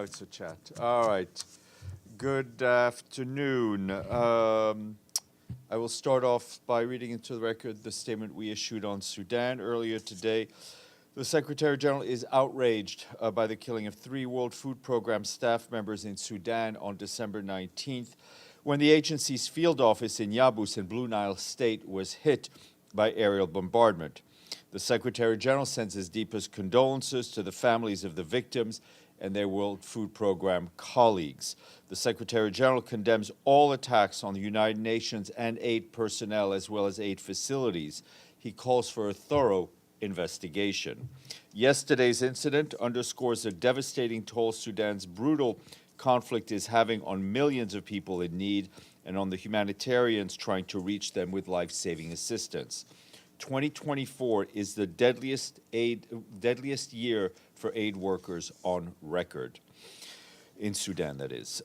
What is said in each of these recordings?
Now it's a chat. All right. Good afternoon. I will start off by reading into the record the statement we issued on Sudan earlier today. The Secretary General is outraged by the killing of 3 World Food Program staff members in Sudan on December 19th, when the agency's field office in Yabus in Blue Nile State was hit by aerial bombardment. The Secretary General sends his deepest condolences to the families of the victims and their World Food Program colleagues. The Secretary General condemns all attacks on the United Nations and aid personnel as well as aid facilities. He calls for a thorough investigation. Yesterday's incident underscores the devastating toll Sudan's brutal conflict is having on millions of people in need and on the humanitarians trying to reach them with life-saving assistance. 2024 is the deadliest year for aid workers on record. In Sudan, that is.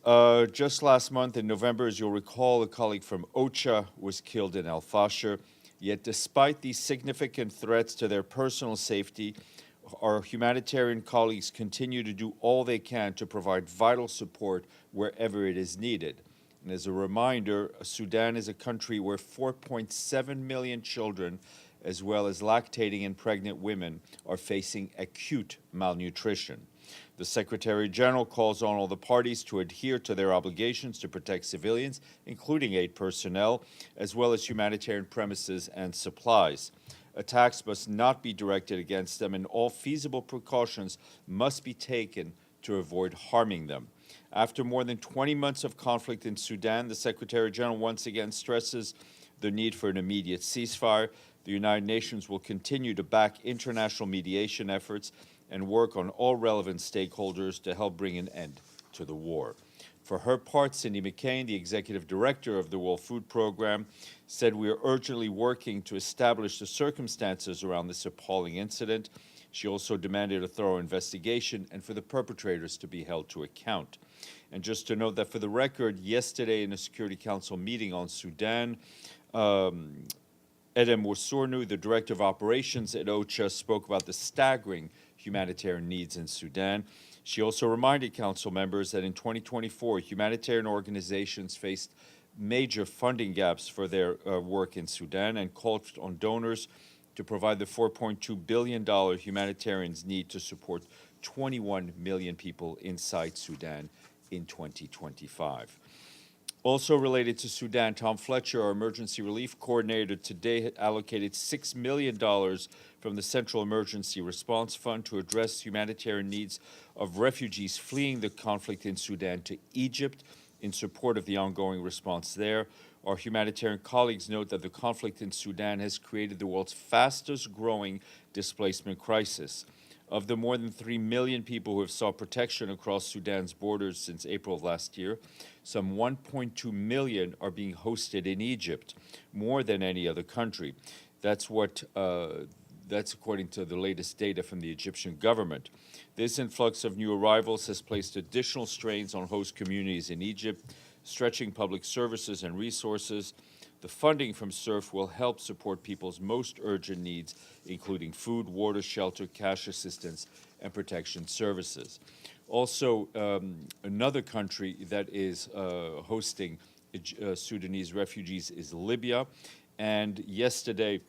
Just last month in November, as you'll recall, a colleague from OCHA was killed in El-Fasher. Yet despite these significant threats to their personal safety, our humanitarian colleagues continue to do all they can to provide vital support wherever it is needed. And as a reminder, Sudan is a country where 4.7 million children, as well as lactating and pregnant women, are facing acute malnutrition. The Secretary General calls on all the parties to adhere to their obligations to protect civilians, including aid personnel, as well as humanitarian premises and supplies. Attacks must not be directed against them, and all feasible precautions must be taken to avoid harming them. After more than 20 months of conflict in Sudan, the Secretary General once again stresses the need for an immediate ceasefire. The United Nations will continue to back international mediation efforts and work on all relevant stakeholders to help bring an end to the war. For her part, Cindy McCain, the executive director of the World Food Program, said we are urgently working to establish the circumstances around this appalling incident. She also demanded a thorough investigation and for the perpetrators to be held to account. And just to note that for the record, yesterday in a Security Council meeting on Sudan, Edem Wosornu, the director of operations at OCHA, spoke about the staggering humanitarian needs in Sudan. She also reminded council members that in 2024, humanitarian organizations faced major funding gaps for their work in Sudan and called on donors to provide the $4.2 billion humanitarians need to support 21 million people inside Sudan in 2025. Also related to Sudan, Tom Fletcher, our emergency relief coordinator, today allocated $6 million from the Central Emergency Response Fund to address humanitarian needs of refugees fleeing the conflict in Sudan to Egypt in support of the ongoing response there. Our humanitarian colleagues note that the conflict in Sudan has created the world's fastest growing displacement crisis. Of the more than 3 million people who have sought protection across Sudan's borders since April of last year, some 1.2 million are being hosted in Egypt, more than any other country. That's according to the latest data from the Egyptian government. This influx of new arrivals has placed additional strains on host communities in Egypt, stretching public services and resources. The funding from SURF will help support people's most urgent needs, including food, water, shelter, cash assistance, and protection services. Also, another country that is hosting Sudanese refugees is Libya. And yesterday,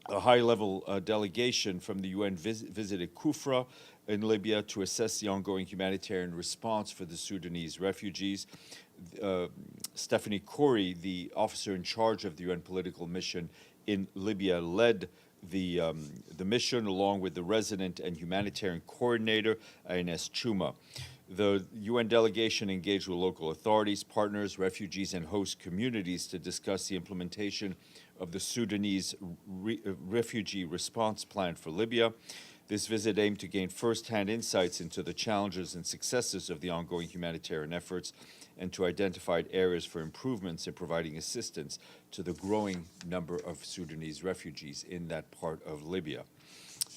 a high-level delegation from the UN visited Kufra in Libya to assess the ongoing humanitarian response for the Sudanese refugees. Stéphane, the officer in charge of the UN political mission in Libya, led the mission along with the resident and humanitarian coordinator, Ines Chuma. The UN delegation engaged with local authorities, partners, refugees, and host communities to discuss the implementation of the Sudanese refugee response plan for Libya. This visit aimed to gain first-hand insights into the challenges and successes of the ongoing humanitarian efforts and to identify areas for improvements in providing assistance to the growing number of Sudanese refugees in that part of Libya.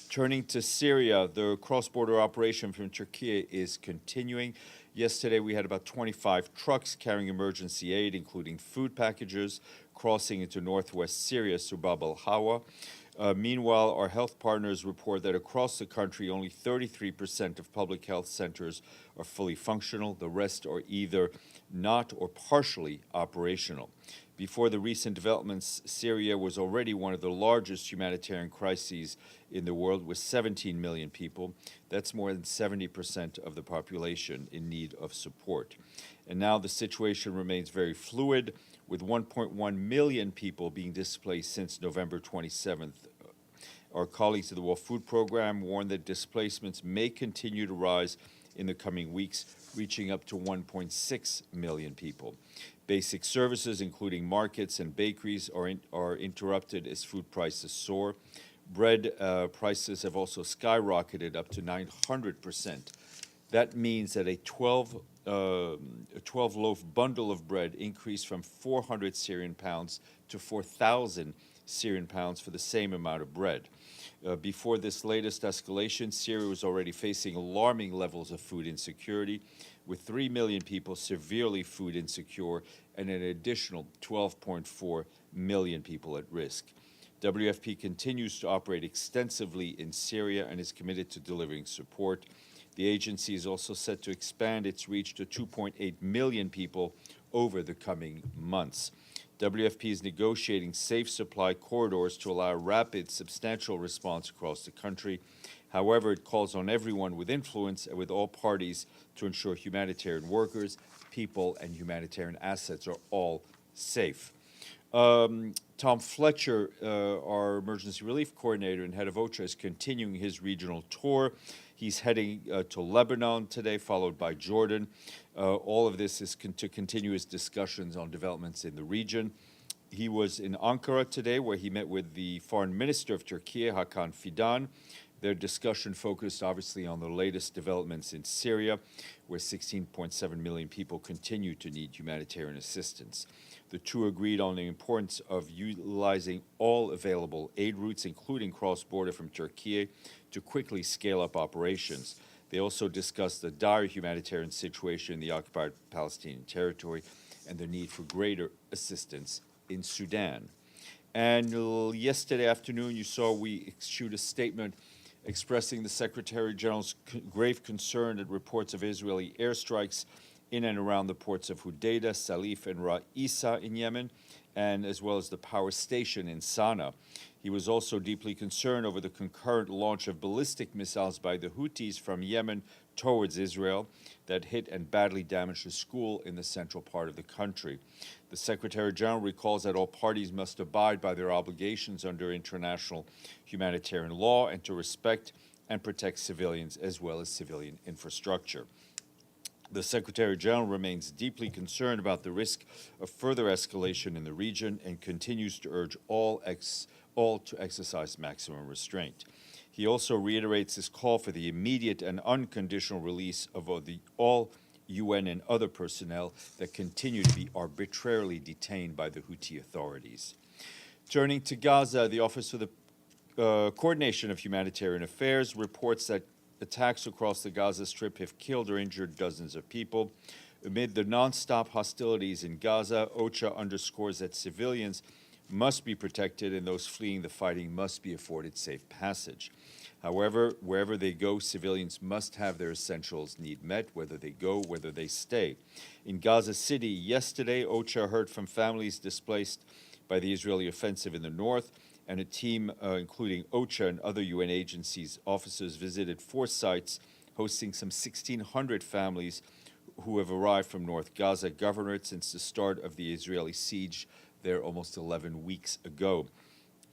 Turning to Syria, the cross-border operation from Türkiye is continuing. Yesterday, we had about 25 trucks carrying emergency aid, including food packages, crossing into northwest Syria, Subab al-Hawa. Meanwhile, our health partners report that across the country, only 33% of public health centers are fully functional. The rest are either not or partially operational. Before the recent developments, Syria was already one of the largest humanitarian crises in the world, with 17 million people. That's more than 70% of the population in need of support. And now the situation remains very fluid, with 1.1 million people being displaced since November 27th. Our colleagues at the World Food Program warn that displacements may continue to rise in the coming weeks, reaching up to 1.6 million people. Basic services, including markets and bakeries, are interrupted as food prices soar. Bread prices have also skyrocketed up to 900%. That means that a 12-loaf bundle of bread increased from 400 Syrian pounds to 4,000 Syrian pounds for the same amount of bread. Before this latest escalation, Syria was already facing alarming levels of food insecurity, with 3 million people severely food insecure and an additional 12.4 million people at risk. WFP continues to operate extensively in Syria and is committed to delivering support. The agency is also set to expand its reach to 2.8 million people over the coming months. WFP is negotiating safe supply corridors to allow rapid, substantial response across the country. However, it calls on everyone with influence and with all parties to ensure humanitarian workers, people, and humanitarian assets are all safe. Tom Fletcher, our emergency relief coordinator and head of OCHA, is continuing his regional tour. He's heading to Lebanon today, followed by Jordan. All of this is to continue his discussions on developments in the region. He was in Ankara today, where he met with the foreign minister of Türkiye, Hakan Fidan. Their discussion focused obviously on the latest developments in Syria, where 16.7 million people continue to need humanitarian assistance. The two agreed on the importance of utilizing all available aid routes, including cross-border from Türkiye, to quickly scale up operations. They also discussed the dire humanitarian situation in the occupied Palestinian territory and the need for greater assistance in Sudan. And yesterday afternoon, you saw we issued a statement expressing the Secretary General's grave concern at reports of Israeli airstrikes in and around the ports of Hodeidah, Salif, and Ra'isa in Yemen, and as well as the power station in Sana'a. He was also deeply concerned over the concurrent launch of ballistic missiles by the Houthis from Yemen towards Israel that hit and badly damaged a school in the central part of the country. The Secretary General recalls that all parties must abide by their obligations under international humanitarian law and to respect and protect civilians as well as civilian infrastructure. The Secretary General remains deeply concerned about the risk of further escalation in the region and continues to urge all to exercise maximum restraint. He also reiterates his call for the immediate and unconditional release of all UN and other personnel that continue to be arbitrarily detained by the Houthi authorities. Turning to Gaza, the Office for the Coordination of Humanitarian Affairs reports that attacks across the Gaza Strip have killed or injured dozens of people. Amid the nonstop hostilities in Gaza, OCHA underscores that civilians must be protected and those fleeing the fighting must be afforded safe passage. However, wherever they go, civilians must have their essentials need met, whether they go, whether they stay. In Gaza City yesterday, OCHA heard from families displaced by the Israeli offensive in the north, and a team, including OCHA and other UN agencies, officers visited 4 sites, hosting some 1,600 families who have arrived from North Gaza Governorate since the start of the Israeli siege there almost 11 weeks ago.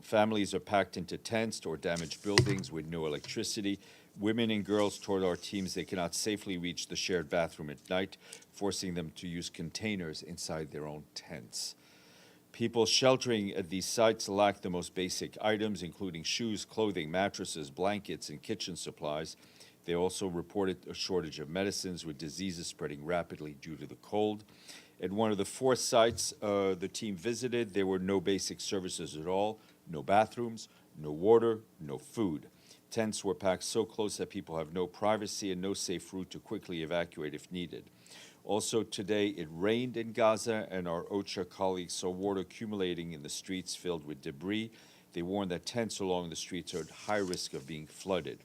Families are packed into tents or damaged buildings with no electricity. Women and girls told our teams they cannot safely reach the shared bathroom at night, forcing them to use containers inside their own tents. People sheltering at these sites lack the most basic items, including shoes, clothing, mattresses, blankets, and kitchen supplies. They also reported a shortage of medicines, with diseases spreading rapidly due to the cold. At one of the 4 sites the team visited, there were no basic services at all, no bathrooms, no water, no food. Tents were packed so close that people have no privacy and no safe route to quickly evacuate if needed. Also today, it rained in Gaza, and our OCHA colleagues saw water accumulating in the streets filled with debris. They warned that tents along the streets are at high risk of being flooded.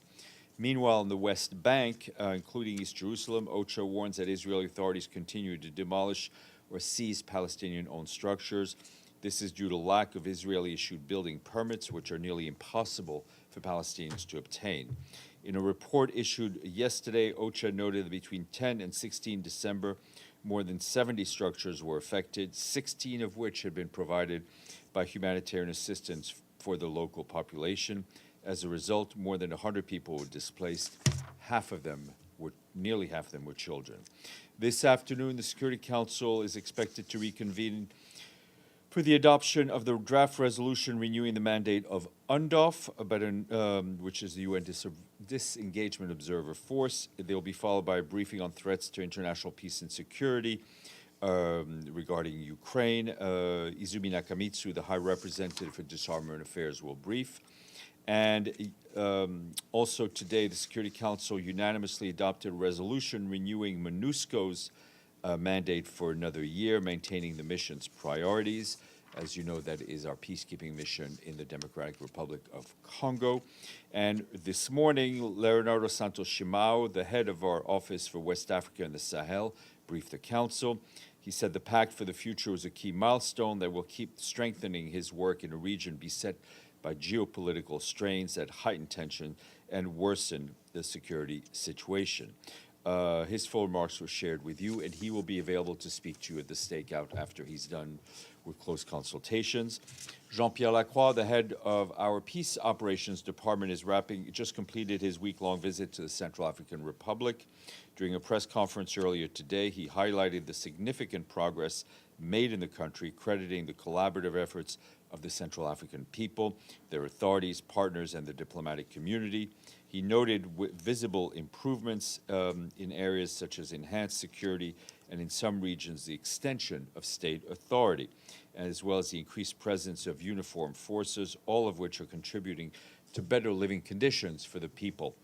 Meanwhile, in the West Bank, including East Jerusalem, OCHA warns that Israeli authorities continue to demolish or seize Palestinian-owned structures. This is due to lack of Israeli-issued building permits, which are nearly impossible for Palestinians to obtain. In a report issued yesterday, OCHA noted that between 10 and 16 December, more than 70 structures were affected, 16 of which had been provided by humanitarian assistance for the local population. As a result, more than 100 people were displaced. Nearly half of them were children. This afternoon, the Security Council is expected to reconvene for the adoption of the draft resolution renewing the mandate of UNDOF, which is the UN Disengagement Observer Force. They will be followed by a briefing on threats to international peace and security regarding Ukraine. Izumi Nakamitsu, the High Representative for Disarmament Affairs, will brief. And also today, the Security Council unanimously adopted a resolution renewing MONUSCO's mandate for another year, maintaining the mission's priorities. As you know, that is our peacekeeping mission in the Democratic Republic of Congo. And this morning, Leonardo Santos Shimao, the head of our Office for West Africa and the Sahel, briefed the Council. He said the Pact for the Future was a key milestone that will keep strengthening his work in a region beset by geopolitical strains that heighten tension and worsen the security situation. His full remarks were shared with you, and he will be available to speak to you at the stakeout after he's done with close consultations. Jean-Pierre Lacroix, the head of our Peace Operations Department, just completed his week-long visit to the Central African Republic. During a press conference earlier today, he highlighted the significant progress made in the country, crediting the collaborative efforts of the Central African people, their authorities, partners, and the diplomatic community. He noted visible improvements in areas such as enhanced security and in some regions the extension of state authority, as well as the increased presence of uniformed forces, all of which are contributing to better living conditions for the people.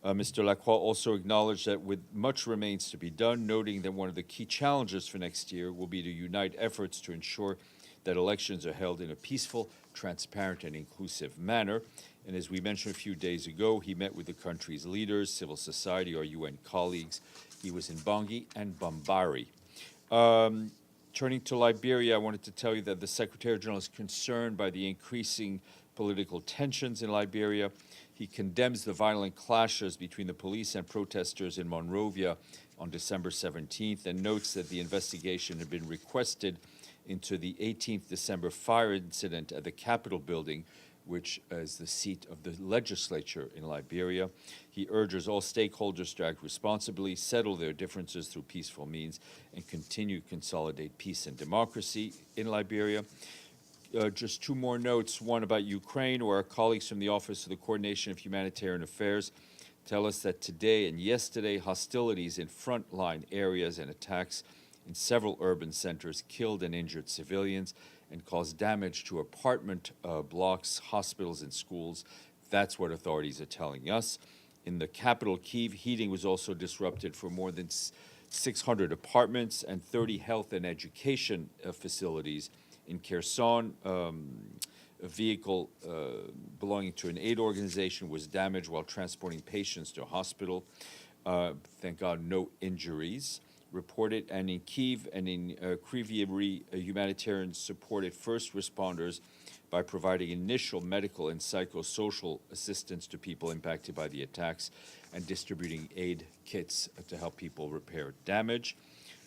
Mr. Lacroix also acknowledged that much remains to be done, noting that one of the key challenges for next year will be to unite efforts to ensure that elections are held in a peaceful, transparent, and inclusive manner. And as we mentioned a few days ago, he met with the country's leaders, civil society, our UN colleagues. He was in Bangui and Bambari. Turning to Liberia, I wanted to tell you that the Secretary General is concerned by the increasing political tensions in Liberia. He condemns the violent clashes between the police and protesters in Monrovia on December 17th and notes that the investigation had been requested into the 18th December fire incident at the Capitol building, which is the seat of the legislature in Liberia. He urges all stakeholders to act responsibly, settle their differences through peaceful means, and continue to consolidate peace and democracy in Liberia. Just two more notes, one about Ukraine, where our colleagues from the Office of the Coordination of Humanitarian Affairs tell us that today and yesterday, hostilities in frontline areas and attacks in several urban centers killed and injured civilians and caused damage to apartment blocks, hospitals, and schools. That's what authorities are telling us. In the capital, Kyiv, heating was also disrupted for more than 600 apartments and 30 health and education facilities. In Kherson, a vehicle belonging to an aid organization was damaged while transporting patients to a hospital. Thank God, no injuries reported. And in Kyiv and in Kryvyi, humanitarians supported first responders by providing initial medical and psychosocial assistance to people impacted by the attacks and distributing aid kits to help people repair damage.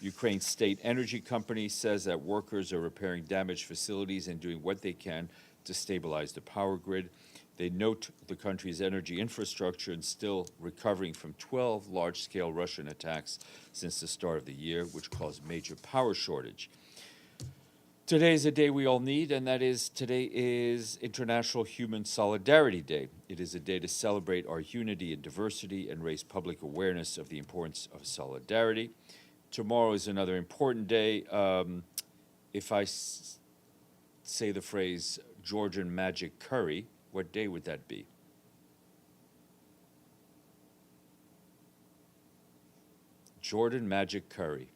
Ukraine's state energy company says that workers are repairing damaged facilities and doing what they can to stabilize the power grid. They note the country's energy infrastructure is still recovering from 12 large-scale Russian attacks since the start of the year, which caused major power shortage. Today is a day we all need, and today is International Human Solidarity Day. It is a day to celebrate our unity and diversity and raise public awareness of the importance of solidarity. Tomorrow is another important day. If I say the phrase Georgian magic curry, what day would that be? Jordan magic curry.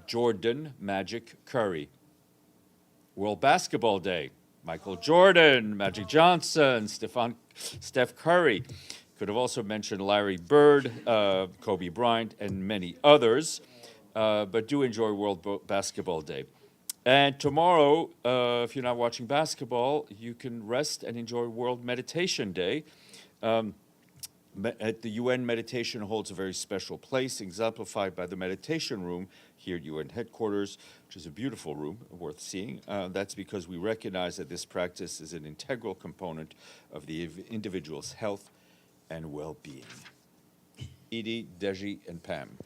Jordan magic curry. World Basketball Day. Michael Jordan, Magic Johnson, Steph Curry. Could have also mentioned Larry Bird, Kobe Bryant, and many others. But do enjoy World Basketball Day. And tomorrow, if you're not watching basketball, you can rest and enjoy World Meditation Day. At the UN, meditation holds a very special place, exemplified by the meditation room here at UN headquarters, which is a beautiful room, worth seeing. That's because we recognize that this practice is an integral component of the individual's health and well-being. Edie, Deji, and Pam.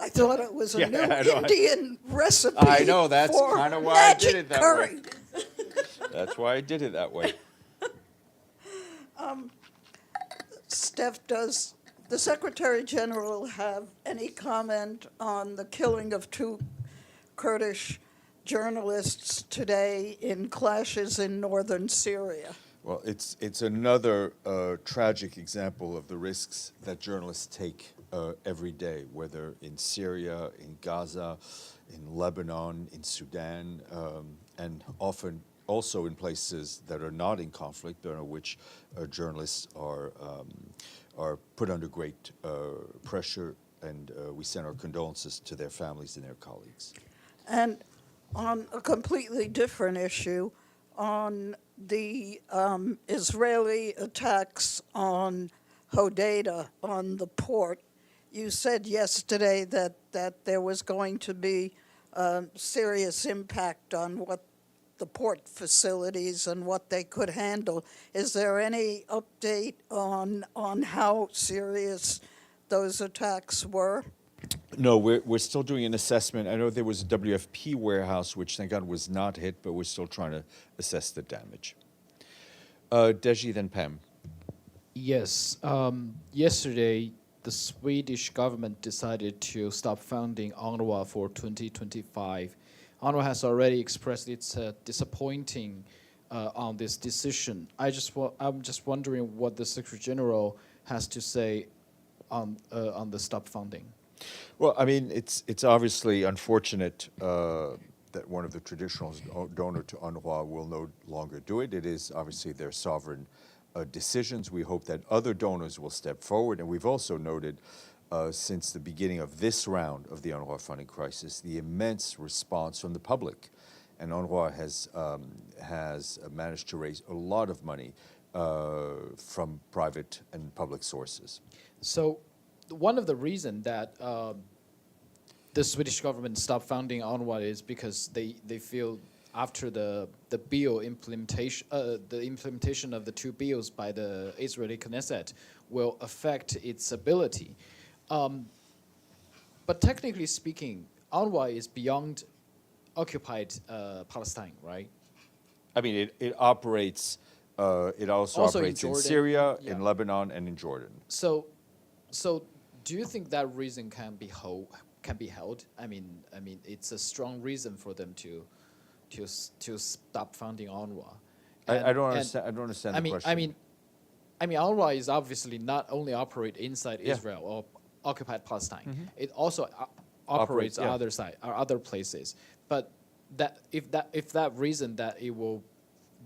I thought it was a new I Indian recipe. I know, that's for kind of why I did magic it that curry. way. That's why I did it that way. Steph, does the Secretary General have any comment on the killing of two Kurdish journalists today in clashes in northern Syria? Well, it's another tragic example of the risks that journalists take every day, whether in Syria, in Gaza, in Lebanon, in Sudan, and often also in places that are not in conflict, but in which journalists are put under great pressure, and we send our condolences to their families and their colleagues. And on a completely different issue, on the Israeli attacks on Hodeidah, on the port, you said yesterday that there was going to be serious impact on what the port facilities and what they could handle. Is there any update on how serious those attacks were? No, we're still doing an assessment. I know there was a WFP warehouse, which thank God was not hit, but we're still trying to assess the damage. Deji, then Pam. Yes. Yesterday, the Swedish government decided to stop funding UNRWA for 2025. UNRWA has already expressed its disappointing on this decision. I'm just wondering what the Secretary General has to say on the stop funding. Well, I mean, it's obviously unfortunate that one of the traditional donors to UNRWA will no longer do it. It is obviously their sovereign decisions. We hope that other donors will step forward, and we've also noted since the beginning of this round of the UNRWA funding crisis, the immense response from the public. And UNRWA has managed to raise a lot of money from private and public sources. So one of the reasons that the Swedish government stopped funding UNRWA is because they feel after the bill implementation, the implementation of the two bills by the Israeli Knesset will affect its ability. But technically speaking, UNRWA is beyond occupied Palestine, right? I mean, it operates. It also operates in Syria, in Lebanon, and in Jordan. So, do you think that reason can be held? I mean, it's a strong reason for them to stop funding UNRWA. I don't understand. I don't understand the question. I mean, UNRWA is obviously not only operate inside Israel or occupied Palestine. Mm-hmm. It also operates on other side or other places. But if that reason that it will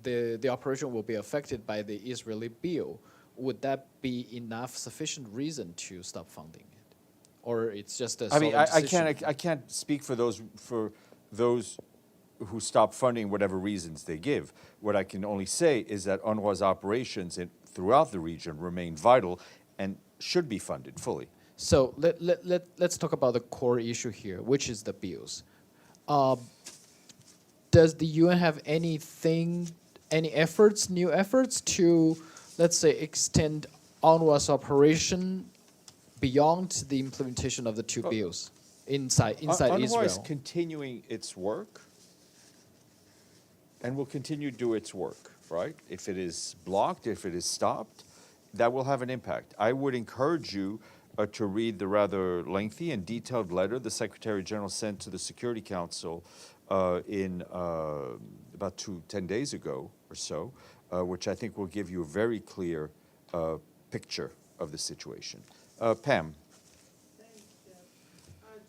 the operation will be affected by the Israeli bill, would that be enough sufficient reason to stop funding it, or it's just a? I can't speak for those who stop funding whatever reasons they give. What I can only say is that UNRWA's operations throughout the region remain vital and should be funded fully. So let's talk about the core issue here, which is the bills. Does the UN have any new efforts to, let's say, extend UNRWA's operation beyond the implementation of the two bills inside UNRWA Israel? is continuing its work and will continue to do its work, right? If it is blocked, if it is stopped, that will have an impact. I would encourage you to read the rather lengthy and detailed letter the Secretary General sent to the Security Council in about 10 days ago or so, which I think will give you a very clear picture of the situation. Pam. Thanks, Jeff.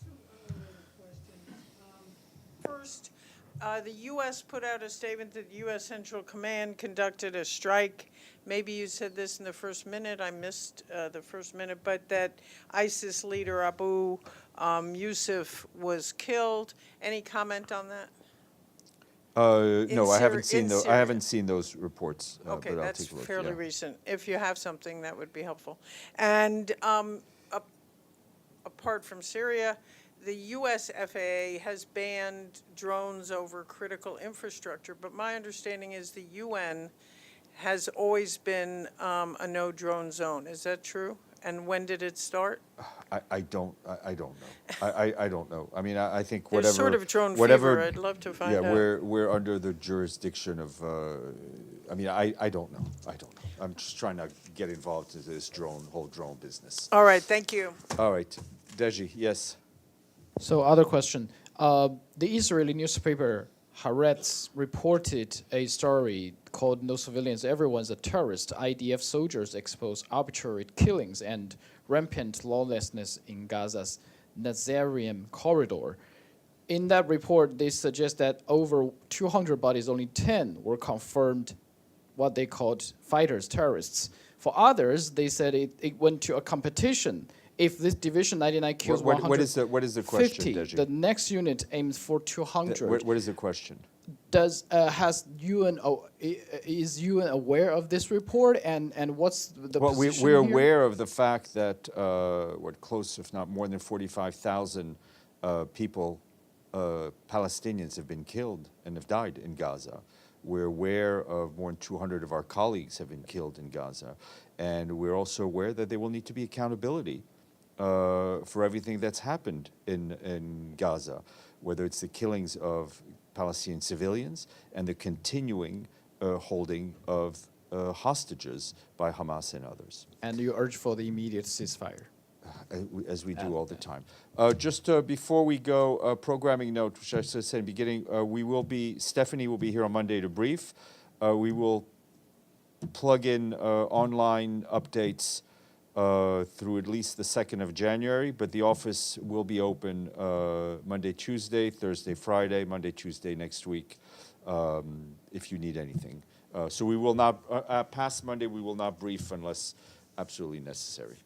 Two unrelated questions. First, The U.S. put out a statement that U.S. Central Command conducted a strike. Maybe you said this in the first minute. I missed the first minute, but that ISIS leader Abu Yusuf was killed. Any comment on that? No, I haven't Syria- seen in I Syria. haven't seen those reports. Okay, but I'll that's take a look. fairly yeah. recent. If you have something, that would be helpful. And apart from Syria, the U.S. FAA has banned drones over critical infrastructure, but my understanding is the UN has always been a no-drone zone. Is that true? And when did it start? I don't know. I don't know. I mean, I think There's whatever. sort of drone whatever, fever. I'd love to find yeah, out. we're under the jurisdiction of. I mean, I don't know. I don't know. I'm just trying to get involved into this whole drone business. All right, thank you. All right, Deji, yes. So other question. The Israeli newspaper Haaretz reported a story called "No Civilians, Everyone's a Terrorist." IDF soldiers expose arbitrary killings and rampant lawlessness in Gaza's Nazarian corridor. In that report, they suggest that over 200 bodies, only 10 were confirmed what they called fighters, terrorists. For others, they said it went to a competition. If this Division 99 kills What 150, is the question, Deji? the next unit aims for 200. What is the question? Is UN aware of this report, and what's the Well, position we're here? aware of the fact that close, if not more than 45,000 people, Palestinians, have been killed and have died in Gaza. We're aware of more than 200 of our colleagues have been killed in Gaza, and we're also aware that there will need to be accountability for everything that's happened in Gaza, whether it's the killings of Palestinian civilians and the continuing holding of hostages by Hamas and others, And you urge for the immediate ceasefire. as we do all the time. Just before we go, programming note, which I said in the beginning, Stéphane will be here on Monday to brief. We will plug in online updates through at least the 2nd of January, but the office will be open Monday, Tuesday, Thursday, Friday, Monday, Tuesday next week, if you need anything. So we will not, past Monday, we will not brief unless absolutely necessary.